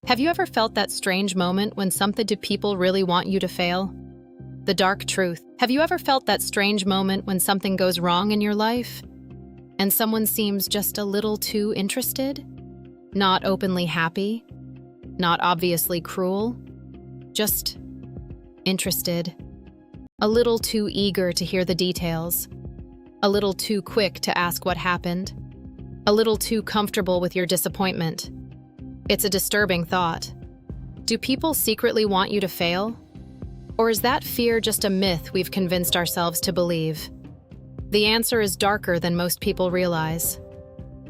Have you ever felt that strange moment when something to people really want you to fail? The dark truth. Have you ever felt that strange moment when something goes wrong in your life and someone seems just a little too interested? Not openly happy, not obviously cruel, just interested. A little too eager to hear the details, a little too quick to ask what happened, a little too comfortable with your disappointment. It's a disturbing thought. Do people secretly want you to fail? Or is that fear just a myth we've convinced ourselves to believe? The answer is darker than most people realize.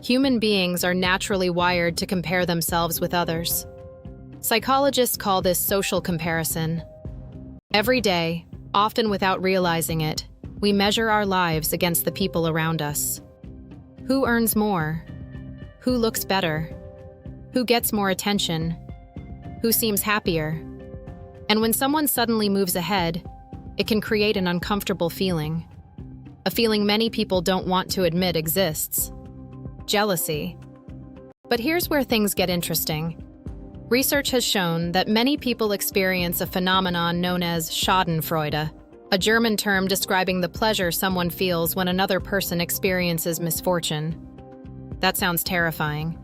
Human beings are naturally wired to compare themselves with others. Psychologists call this social comparison. Every day, often without realizing it, we measure our lives against the people around us. Who earns more? Who looks better? Who gets more attention? Who seems happier? And when someone suddenly moves ahead, it can create an uncomfortable feeling. A feeling many people don't want to admit exists. Jealousy. But here's where things get interesting. Research has shown that many people experience a phenomenon known as schadenfreude, a German term describing the pleasure someone feels when another person experiences misfortune. That sounds terrifying.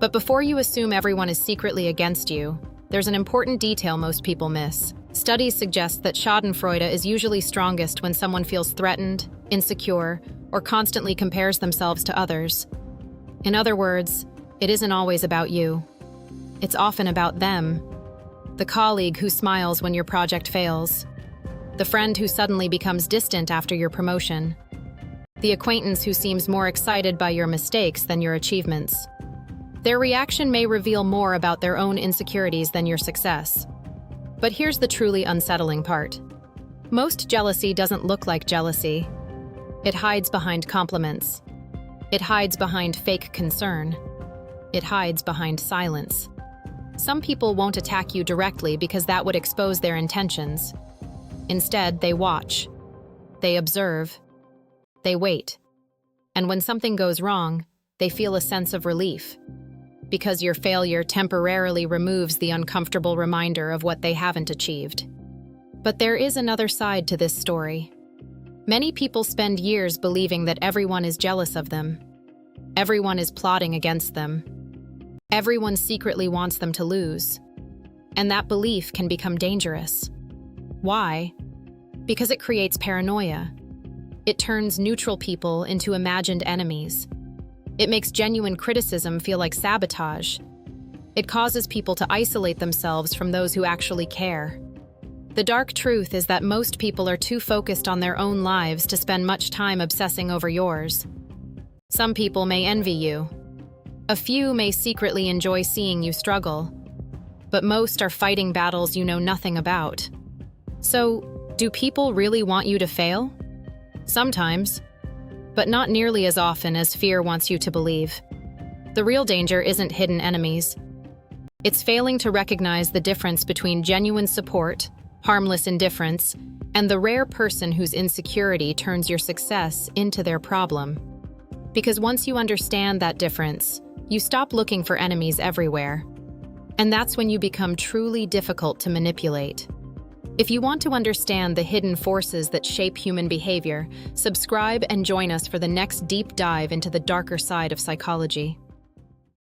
But before you assume everyone is secretly against you, there's an important detail most people miss. Studies suggest that schadenfreude is usually strongest when someone feels threatened, insecure, or constantly compares themselves to others. In other words, it isn't always about you. It's often about them. The colleague who smiles when your project fails. The friend who suddenly becomes distant after your promotion. The acquaintance who seems more excited by your mistakes than your achievements. Their reaction may reveal more about their own insecurities than your success. But here's the truly unsettling part. Most jealousy doesn't look like jealousy. It hides behind compliments. It hides behind fake concern. It hides behind silence. Some people won't attack you directly because that would expose their intentions. Instead, they watch. They observe. They wait. And when something goes wrong, they feel a sense of relief. Because your failure temporarily removes the uncomfortable reminder of what they haven't achieved. But there is another side to this story. Many people spend years believing that everyone is jealous of them. Everyone is plotting against them. Everyone secretly wants them to lose. And that belief can become dangerous. Why? Because it creates paranoia. It turns neutral people into imagined enemies. It makes genuine criticism feel like sabotage. It causes people to isolate themselves from those who actually care. The dark truth is that most people are too focused on their own lives to spend much time obsessing over yours. Some people may envy you. A few may secretly enjoy seeing you struggle. But most are fighting battles you know nothing about. So, do people really want you to fail? Sometimes. But not nearly as often as fear wants you to believe. The real danger isn't hidden enemies. It's failing to recognize the difference between genuine support, harmless indifference, and the rare person whose insecurity turns your success into their problem. Because once you understand that difference, you stop looking for enemies everywhere. And that's when you become truly difficult to manipulate. If you want to understand the hidden forces that shape human behavior, subscribe and join us for the next deep dive into the darker side of psychology.